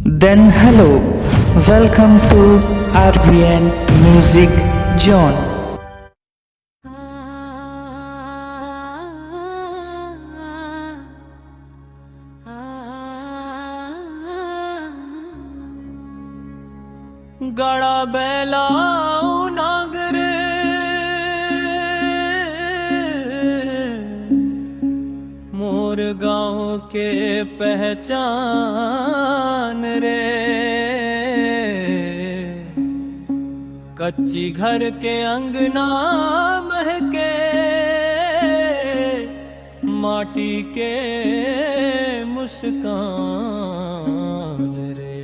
Then hello, welcome to RVN Music Zone. गड़ा बेला नागर मोर गाँव के पहचान रे, कच्ची घर के अंगना महके माटी के मुस्कान रे।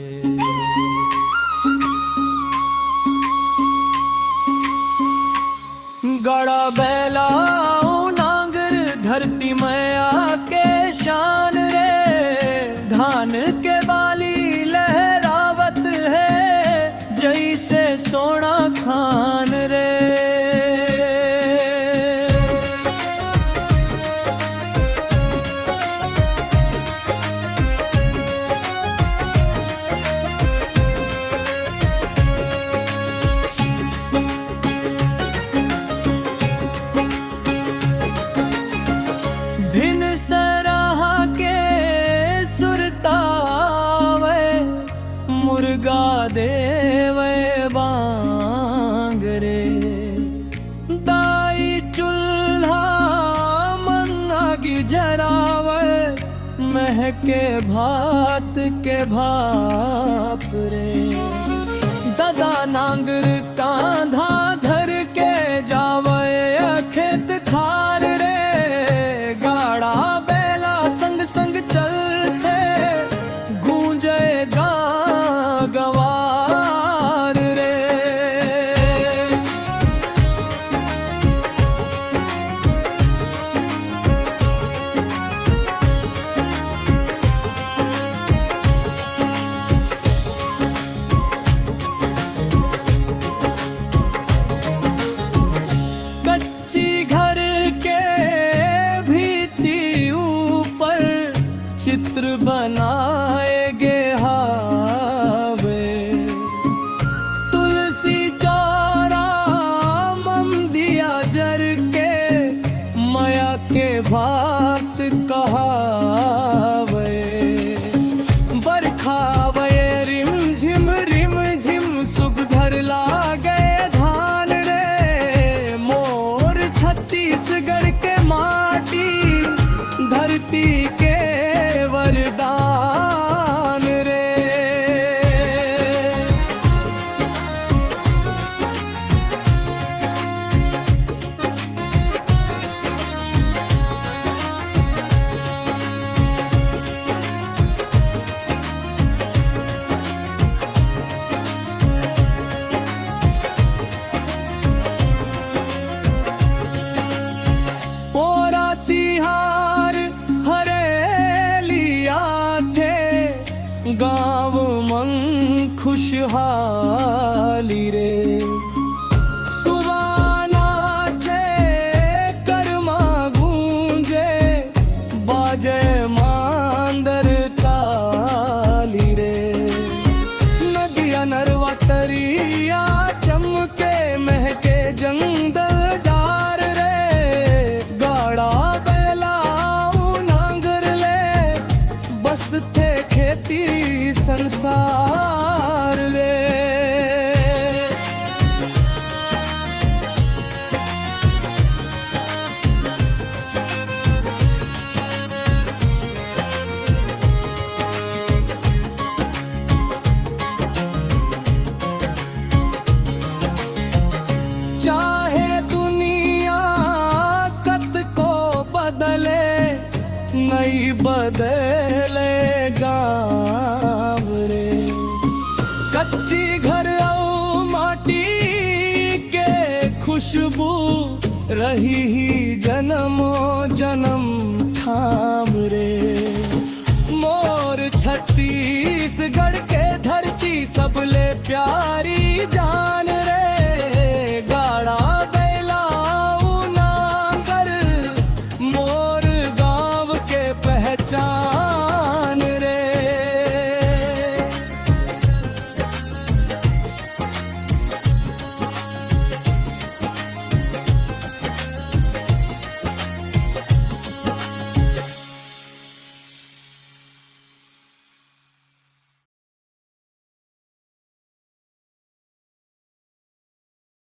गड़ा बेला नांगर धरती मैया के शान रे, धान के बाली लहरावत है जैसे सोना खान रे। भिन सराहा के सुरतावे मुर्गा देवे बांगरे, दाई चूल्हा मंगागी जरावे महके भात के भाप रे। दादा नांगर कांधा धर के जावे खेत खार रे, गाड़ा बेला संग संग चलते गूंजेगा गवार रे। कच्ची घर के भीती ऊपर चित्र बनाएगे हावे, तुलसी चौरा मम दिया जर के माया के भात कहावे। बरखावे रिम झिम सुख धर लागे धान रे, मोर छत्तीसगढ़ के माटी धरती के वरदान रे। पोरा तिहार हरेलिया थे गाँव मंग खुशहाली रे। सुबाना थे कर्मा गूंजे बाजे मांदर ताली रे। नदिया नरवा तरिया चमके महके जंगल डार रे, गाड़ा बेला नांगर ले बस थे खेती संसार ले। चाहे दुनिया कत को बदले नहीं बदले